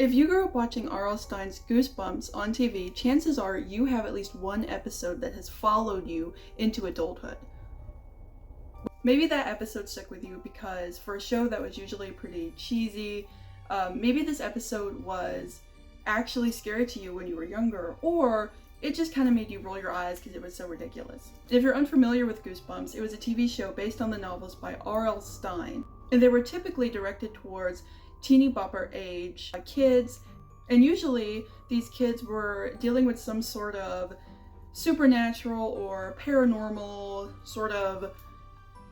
If you grew up watching R.L. Stines Goosebumps on TV, chances are you have at least one episode that has followed you into adulthood. Maybe that episode stuck with you because for a show that was usually pretty cheesy, maybe this episode was actually scary to you when you were younger, or it just kind of made you roll your eyes because it was so ridiculous. If you're unfamiliar with Goosebumps, it was a TV show based on the novels by R.L. Stine, and they were typically directed towards teeny bopper age kids, and usually these kids were dealing with some sort of supernatural or paranormal sort of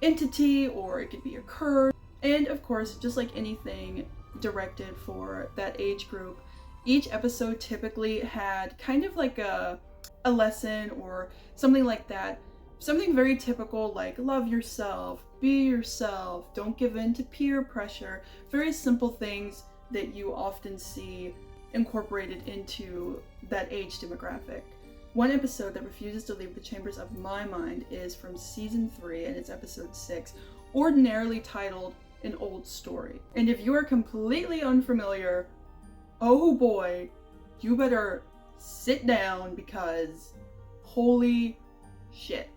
entity, or it could be a curse. And of course, just like anything directed for that age group, each episode typically had kind of like a lesson or something like that. Something very typical like love yourself, be yourself, don't give in to peer pressure. Very simple things that you often see incorporated into that age demographic. One episode that refuses to leave the chambers of my mind is from season 3, and it's episode 6, ordinarily titled An Old Story. And if you are completely unfamiliar, oh boy, you better sit down because holy shit.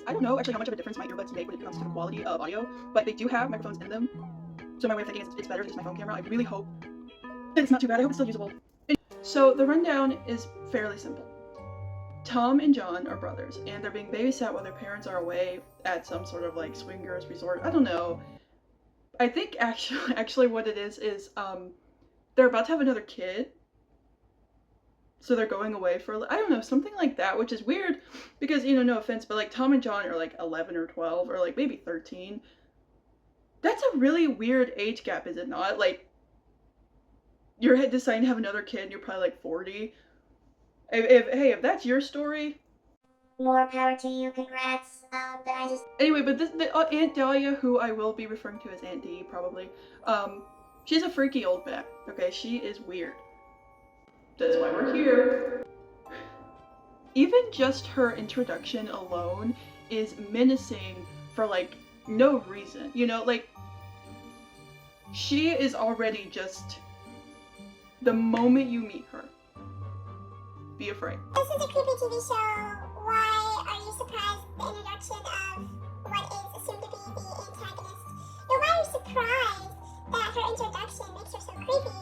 I don't know actually how much of a difference my earbuds make when it comes to the quality of audio, but they do have microphones in them. So my way of thinking is it's better than just my phone camera. I really hope it's not too bad. I hope it's still usable. So the rundown is fairly simple. Tom and John are brothers, and they're being babysat while their parents are away at some sort of like swingers resort. I don't know. I think actually what it is they're about to have another kid. So they're going away for, I don't know, something like that, which is weird because, you know, no offense, but like Tom and John are like 11 or 12 or like maybe 13. That's a really weird age gap, is it not? Like, you're deciding to have another kid and you're probably like 40. If that's your story, more power to you, congrats. Anyway, but Aunt Dahlia, who I will be referring to as Aunt D probably, she's a freaky old bat, okay? She is weird. That's why we're here. Even just her introduction alone is menacing for like no reason, you know, like she is already just, the moment you meet her, be afraid. This is a creepy TV show. Why are you surprised at the introduction of what is assumed to be the antagonist? No, why are you surprised that her introduction makes her so creepy?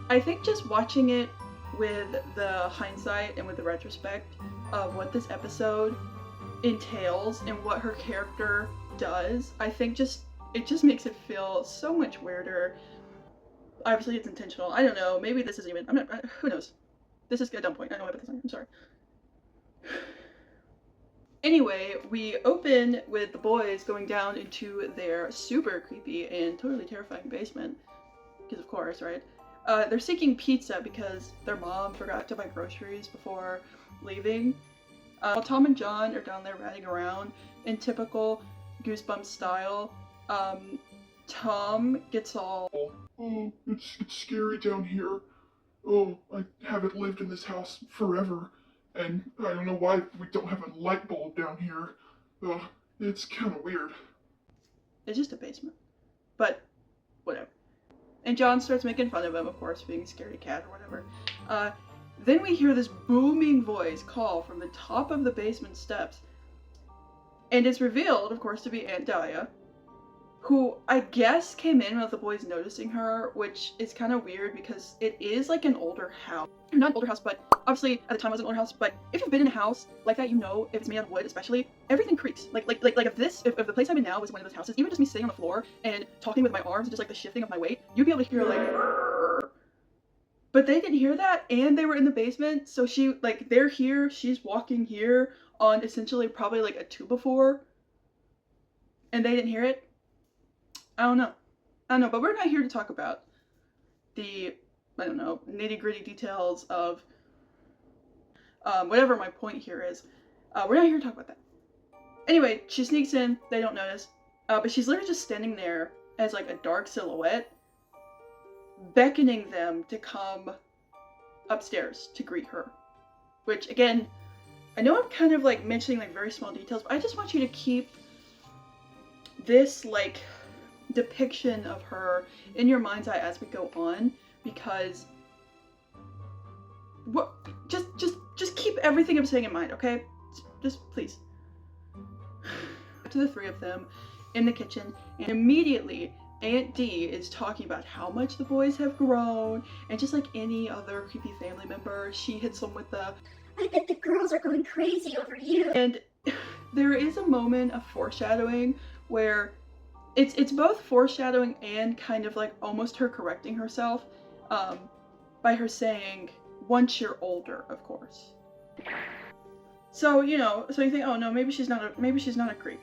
I think just watching it with the hindsight and with the retrospect of what this episode entails and what her character does, I think it just makes it feel so much weirder. Obviously it's intentional. I don't know, maybe this is even, who knows? This is a dumb point. I know I put this on. I'm sorry. Anyway, we open with the boys going down into their super creepy and totally terrifying basement. Because of course, right? They're seeking pizza because their mom forgot to buy groceries before leaving. While Tom and John are down there ratting around in typical Goosebumps style, Tom gets all, "Oh, it's scary down here. Oh, I haven't lived in this house forever, and I don't know why we don't have a light bulb down here. Ugh, it's kind of weird." It's just a basement. But, whatever. And John starts making fun of him, of course, being a scaredy cat or whatever. Then we hear this booming voice call from the top of the basement steps. And it's revealed, of course, to be Aunt Dahlia, who I guess came in without the boys noticing her, which is kind of weird because it is like an older house. Not an older house, but obviously at the time it was an older house, but if you've been in a house like that, you know, if it's made out of wood especially, everything creaks. Like if the place I'm in now was one of those houses, even just me sitting on the floor and talking with my arms and just like the shifting of my weight, you'd be able to hear like, but they didn't hear that, and they were in the basement, so they're here, she's walking here on essentially probably like a 2x4, and they didn't hear it. I don't know, but we're not here to talk about the, I don't know, nitty-gritty details of whatever my point here is. We're not here to talk about that. Anyway, she sneaks in, they don't notice, but she's literally just standing there as like a dark silhouette, beckoning them to come upstairs to greet her. Which, again, I know I'm kind of like mentioning like very small details, but I just want you to keep this like depiction of her in your mind's eye as we go on, because what just keep everything I'm saying in mind, okay? Just please. To the three of them in the kitchen, and immediately Aunt D is talking about how much the boys have grown, and just like any other creepy family member, she hits them with the, I bet the girls are going crazy over you. and there is a moment of foreshadowing where it's both foreshadowing and kind of like almost her correcting herself, by her saying, once you're older, of course. So, you know, so you think, oh no, maybe she's not a creep.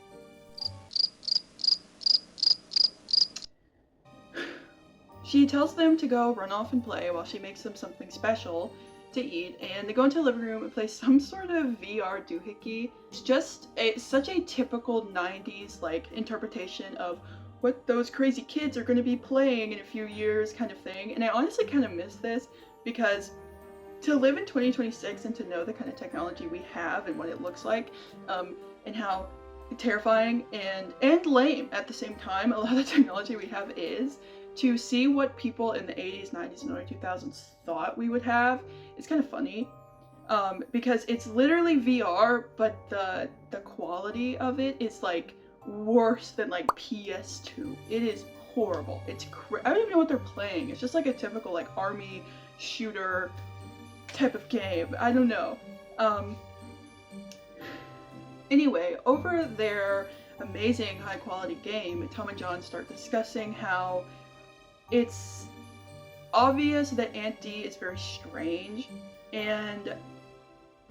She tells them to go run off and play while she makes them something special to eat, and they go into the living room and play some sort of VR doohickey. It's just such a typical 90s like interpretation of what those crazy kids are going to be playing in a few years kind of thing. And I honestly kind of miss this, because to live in 2026 and to know the kind of technology we have and what it looks like, and how terrifying and lame at the same time a lot of the technology we have is, to see what people in the 80s, 90s, and early 2000s thought we would have is kind of funny, because it's literally VR, but the quality of it is like worse than like PS2. It is horrible. I don't even know what they're playing. It's just like a typical like army shooter type of game. I don't know. Anyway, over their amazing high quality game, Tom and John start discussing how it's obvious that Aunt D is very strange, and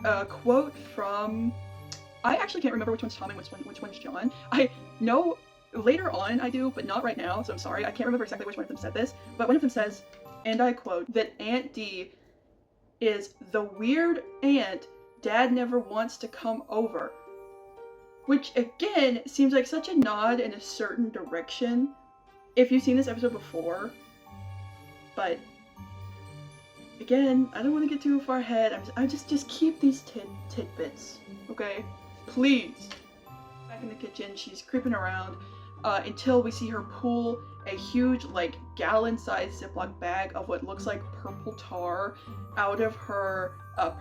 a quote from, I actually can't remember which one's Tom and which one's John. I know later on I do, but not right now, so I'm sorry. I can't remember exactly which one of them said this, but one of them says, and I quote, that Aunt D is the weird aunt Dad never wants to come over. Which again seems like such a nod in a certain direction if you've seen this episode before, but again, I don't want to get too far ahead. I just keep these tidbits, okay? Please. Back in the kitchen, she's creeping around until we see her pull a huge, like, gallon-sized Ziploc bag of what looks like purple tar out of her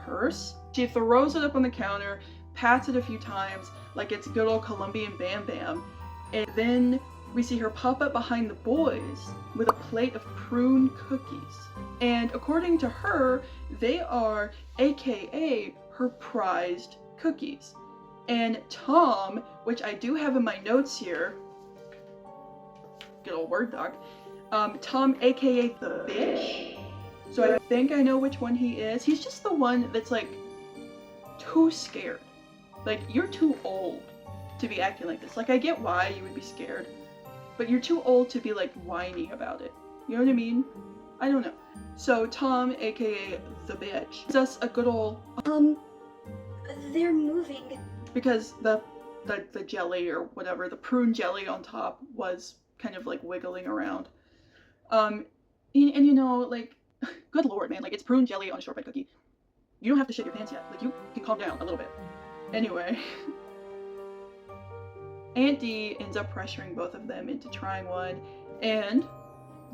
purse. She throws it up on the counter, pats it a few times like it's good old Colombian Bam Bam, and then we see her pop up behind the boys with a plate of prune cookies. And according to her, they are AKA her prized cookies. And Tom, which I do have in my notes here, good old Word doc, Tom AKA the bitch. So I think I know which one he is. He's just the one that's like too scared. Like, you're too old to be acting like this. Like, I get why you would be scared, but you're too old to be like whiny about it. You know what I mean? I don't know. So Tom, aka the bitch, gives us a good old They're moving. because the jelly or whatever, the prune jelly on top was kind of like wiggling around. And you know, like, good lord, man, like, it's prune jelly on a shortbread cookie. You don't have to shit your pants yet. Like, you can calm down a little bit. Anyway. Aunt D ends up pressuring both of them into trying one, and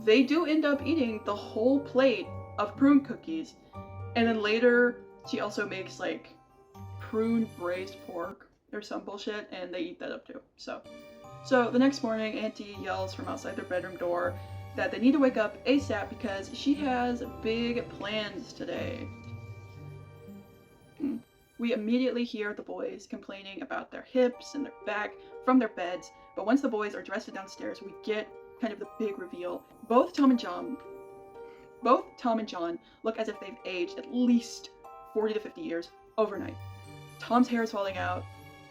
they do end up eating the whole plate of prune cookies. And then later, she also makes like prune braised pork or some bullshit, and they eat that up too. So the next morning, Aunt D yells from outside their bedroom door that they need to wake up ASAP because she has big plans today. We immediately hear the boys complaining about their hips and their back from their beds, but once the boys are dressed downstairs, we get kind of the big reveal. Both Tom and John look as if they've aged at least 40 to 50 years overnight. Tom's hair is falling out,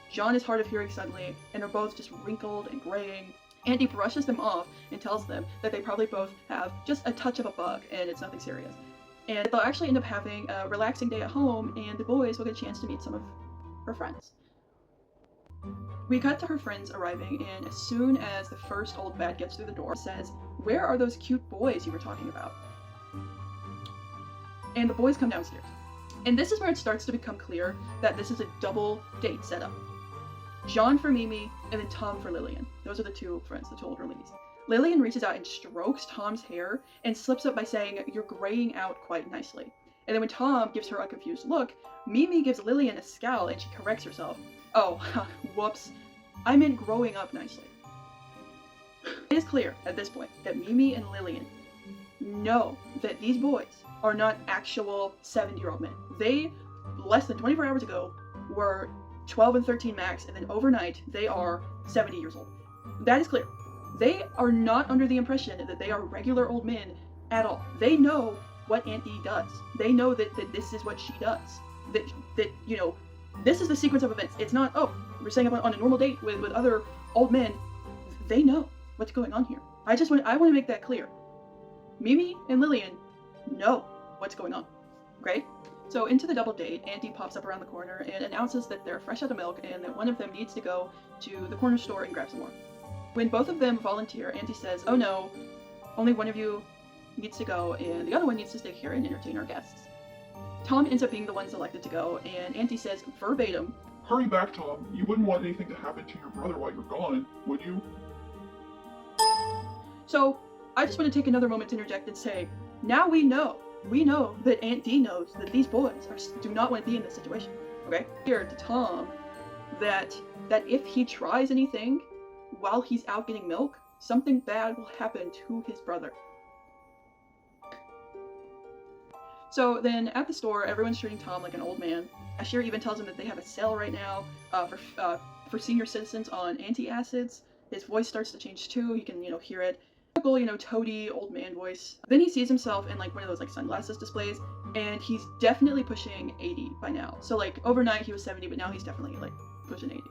John is hard of hearing suddenly, and they're both just wrinkled and graying. Andy brushes them off and tells them that they probably both have just a touch of a bug and it's nothing serious. And they'll actually end up having a relaxing day at home, and the boys will get a chance to meet some of her friends. We cut to her friends arriving, and as soon as the first old bat gets through the door, says, "Where are those cute boys you were talking about?" And the boys come downstairs. And this is where it starts to become clear that this is a double date setup. John for Mimi, and then Tom for Lillian. Those are the two friends, the two older ladies. Lillian reaches out and strokes Tom's hair and slips up by saying, "You're graying out quite nicely." And then when Tom gives her a confused look, Mimi gives Lillian a scowl and she corrects herself. "Oh, whoops. I meant growing up nicely." It is clear at this point that Mimi and Lillian know that these boys are not actual 70-year-old men. They, less than 24 hours ago, were 12 and 13 max, and then overnight they are 70 years old. That is clear. They are not under the impression that they are regular old men at all. They know what Aunt Dee does. They know that this is what she does. That you know, this is the sequence of events. It's not, oh, we're staying up on a normal date with other old men. They know what's going on here. I want to make that clear. Mimi and Lillian know what's going on. Okay? So into the double date, Auntie pops up around the corner and announces that they're fresh out of milk and that one of them needs to go to the corner store and grab some more. When both of them volunteer, Auntie says, "Oh no, only one of you needs to go and the other one needs to stay here and entertain our guests." Tom ends up being the one selected to go, and Auntie says verbatim, Hurry back, Tom. You wouldn't want anything to happen to your brother while you're gone, would you? So I just want to take another moment to interject and say, now we know that Aunt Dee knows that these boys do not want to be in this situation. Okay? Clear to Tom that if he tries anything while he's out getting milk, something bad will happen to his brother. So then at the store, everyone's treating Tom like an old man. Ashir even tells him that they have a sale right now for senior citizens on antacids. His voice starts to change too. You can, hear it. Typical, toady old man voice. Then he sees himself in one of those sunglasses displays, and he's definitely pushing 80 by now. So overnight he was 70, but now he's definitely pushing 80.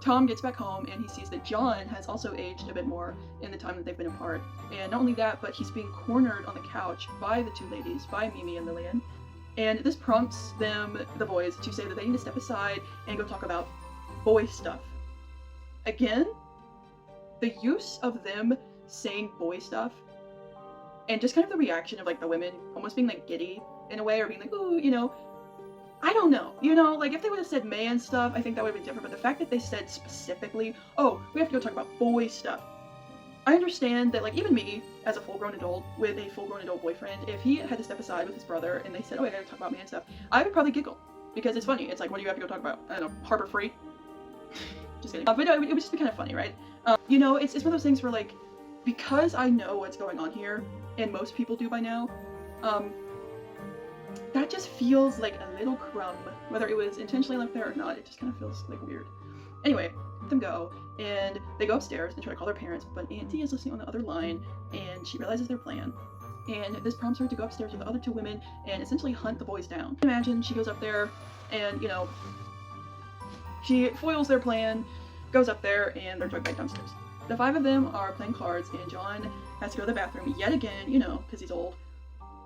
Tom gets back home and he sees that John has also aged a bit more in the time that they've been apart. And not only that, but he's being cornered on the couch by the two ladies, by Mimi and Lillian. And this prompts the boys, to say that they need to step aside and go talk about boy stuff. Again, the use of them saying boy stuff, and just kind of the reaction of the women almost being giddy in a way, or being ooh, I don't know, if they would have said man stuff, I think that would have been different, but the fact that they said specifically, oh, we have to go talk about boy stuff. I understand that even me, as a full-grown adult with a full-grown adult boyfriend, if he had to step aside with his brother and they said, oh, I gotta talk about man stuff, I would probably giggle, because it's funny. It's what do you have to go talk about? I don't know, Harbor Freight? Just kidding. But no, it would just be kind of funny, right? It's one of those things where because I know what's going on here, and most people do by now, that just feels like a little crumb. Whether it was intentionally left there or not, it just kind of feels weird. Anyway, let them go, and they go upstairs and try to call their parents, but Auntie is listening on the other line, and she realizes their plan. And this prompts her to go upstairs with the other two women and essentially hunt the boys down. Imagine she goes up there and, she foils their plan, goes up there, and they're dragged back downstairs. The five of them are playing cards, and John has to go to the bathroom yet again, because he's old.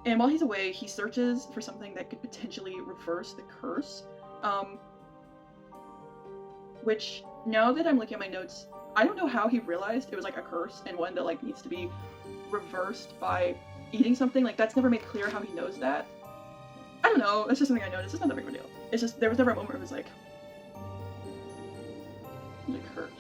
And while he's away, he searches for something that could potentially reverse the curse. Which, now that I'm looking at my notes, I don't know how he realized it was a curse, and one that needs to be reversed by eating something. That's never made clear how he knows that. I don't know, that's just something I noticed. It's not that big of a deal. It's just, there was never a moment where it was the curse.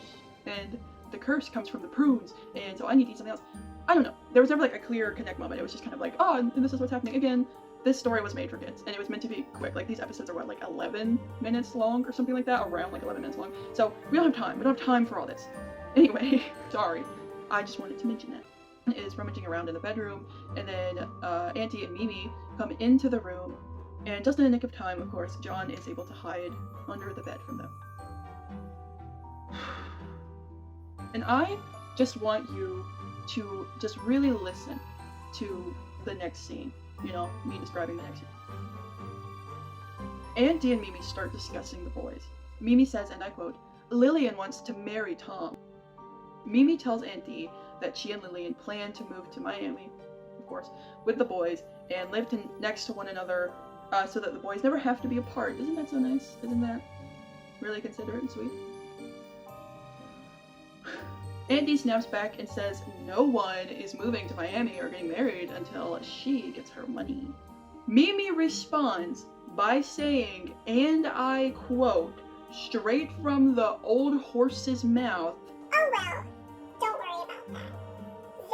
And the curse comes from the prunes, and so I need to eat something else. I don't know. There was never a clear connect moment. It was just kind of oh, and this is what's happening. Again, this story was made for kids, and it was meant to be quick. These episodes are 11 minutes long or something like that, around 11 minutes long. So we don't have time. We don't have time for all this. Anyway, sorry. I just wanted to mention that. Is rummaging around in the bedroom, and then Auntie and Mimi come into the room, and just in the nick of time, of course, John is able to hide under the bed from them. And I just want you to just really listen to the next scene. Me describing the next scene. Auntie and Mimi start discussing the boys. Mimi says, and I quote, "Lillian wants to marry Tom." Mimi tells Auntie that she and Lillian plan to move to Miami, of course, with the boys, and live next to one another, so that the boys never have to be apart. Isn't that so nice? Isn't that really considerate and sweet? Auntie snaps back and says no one is moving to Miami or getting married until she gets her money. Mimi responds by saying, and I quote, straight from the old horse's mouth, "Oh well, don't worry about that.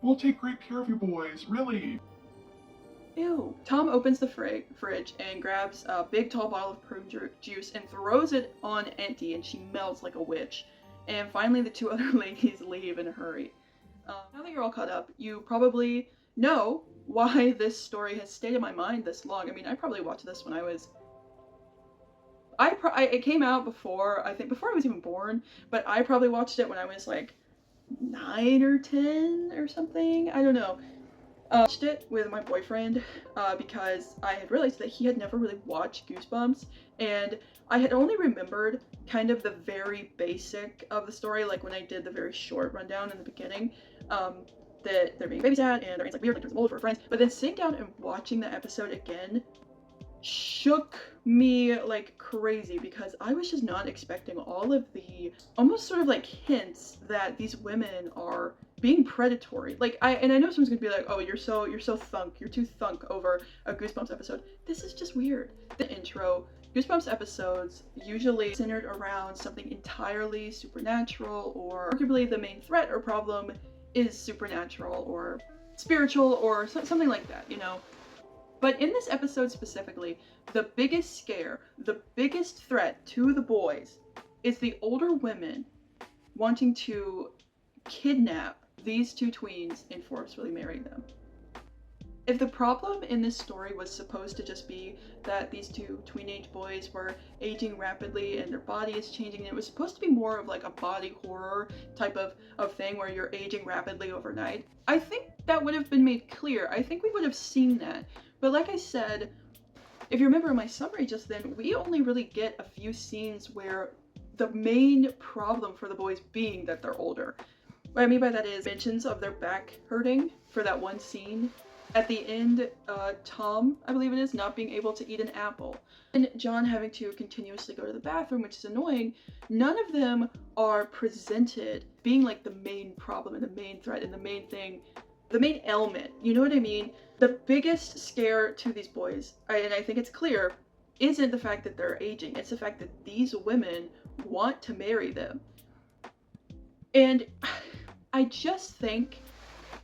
We'll take great care of you boys, really. ew. Tom opens the fridge and grabs a big tall bottle of prune juice and throws it on empty, and she melts like a witch. And finally the two other ladies leave in a hurry. Now that you're all caught up, you probably know why this story has stayed in my mind this long. I mean, I probably watched this when I was... it came out before I was even born, but I probably watched it when I was like 9 or 10 or something. I don't know. I watched it with my boyfriend because I had realized that he had never really watched Goosebumps, and I had only remembered kind of the very basic of the story, like when I did the very short rundown in the beginning, that they're being babysat and they're like weird, like they're old for friends. But then sitting down and watching the episode again shook me like crazy, because I was just not expecting all of the almost sort of like hints that these women are being predatory. Like I know someone's gonna be like, oh, you're so thunk, you're too thunk over a Goosebumps episode. This is just weird. The intro, Goosebumps episodes usually centered around something entirely supernatural, or arguably the main threat or problem is supernatural or spiritual or something like that, you know? But in this episode specifically, the biggest scare, the biggest threat to the boys is the older women wanting to kidnap these two tweens and forcefully marry them. If the problem in this story was supposed to just be that these two tween-age boys were aging rapidly and their body is changing, and it was supposed to be more of like a body horror type of thing where you're aging rapidly overnight, I think that would have been made clear. I think we would have seen that. But like I said, if you remember my summary just then, we only really get a few scenes where the main problem for the boys being that they're older. What I mean by that is mentions of their back hurting for that one scene. At the end, Tom, I believe it is, not being able to eat an apple, and John having to continuously go to the bathroom, which is annoying. None of them are presented being like the main problem and the main threat and the main thing, the main element, you know what I mean? The biggest scare to these boys, and I think it's clear, isn't the fact that they're aging, it's the fact that these women want to marry them. And I just think,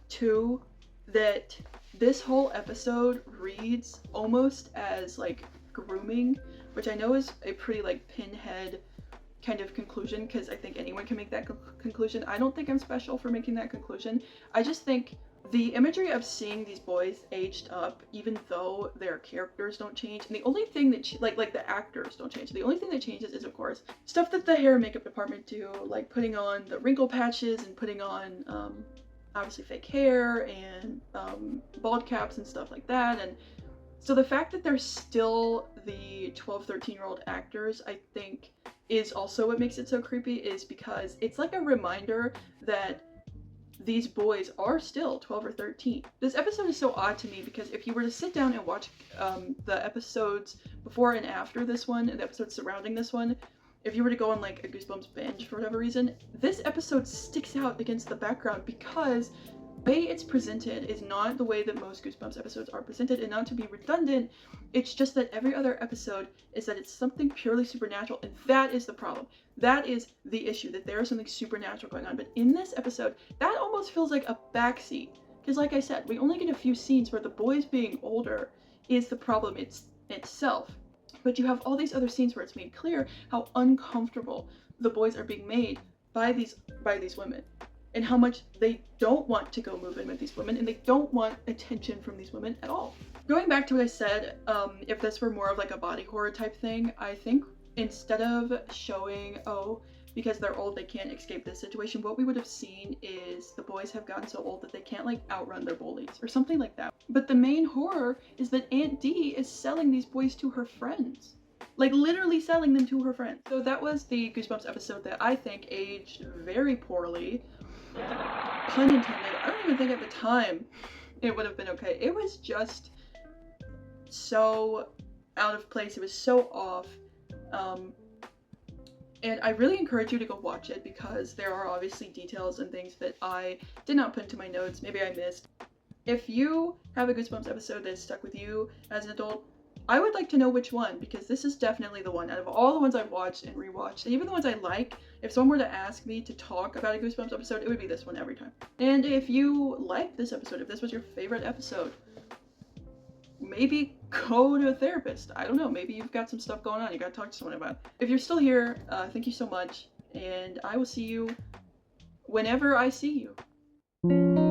too, that this whole episode reads almost as like grooming, which I know is a pretty like pinhead kind of conclusion, because I think anyone can make that conclusion. I don't think I'm special for making that conclusion. I just think the imagery of seeing these boys aged up, even though their characters don't change, and the only thing that like the actors don't change, the only thing that changes is of course stuff that the hair and makeup department do, like putting on the wrinkle patches and putting on obviously fake hair and bald caps and stuff like that. And so the fact that they're still the 12-13-year-old actors, I think, is also what makes it so creepy, is because it's like a reminder that these boys are still 12 or 13. This episode is so odd to me because if you were to sit down and watch the episodes before and after this one, and the episodes surrounding this one, if you were to go on like a Goosebumps binge for whatever reason, this episode sticks out against the background because the way it's presented is not the way that most Goosebumps episodes are presented, and not to be redundant, it's just that every other episode is that it's something purely supernatural, and that is the problem. That is the issue, that there is something supernatural going on. But in this episode, that almost feels like a backseat. Because like I said, we only get a few scenes where the boys being older is the problem itself. But you have all these other scenes where it's made clear how uncomfortable the boys are being made by these women, and how much they don't want to go move in with these women, and they don't want attention from these women at all. Going back to what I said, if this were more of like a body horror type thing, I think instead of showing, oh, because they're old they can't escape this situation, what we would have seen is the boys have gotten so old that they can't like outrun their bullies or something like that. But the main horror is that Aunt Dee is selling these boys to her friends. Like literally selling them to her friends. So that was the Goosebumps episode that I think aged very poorly. Pun intended. I don't even think at the time it would have been okay. It was just so out of place. It was so off. And I really encourage you to go watch it because there are obviously details and things that I did not put into my notes. Maybe I missed. If you have a Goosebumps episode that stuck with you as an adult, I would like to know which one, because this is definitely the one. Out of all the ones I've watched and rewatched, and even the ones I like, if someone were to ask me to talk about a Goosebumps episode, it would be this one every time. And if you like this episode, if this was your favorite episode, maybe go to a therapist. I don't know, maybe you've got some stuff going on you gotta talk to someone about. If you're still here, thank you so much, and I will see you whenever I see you.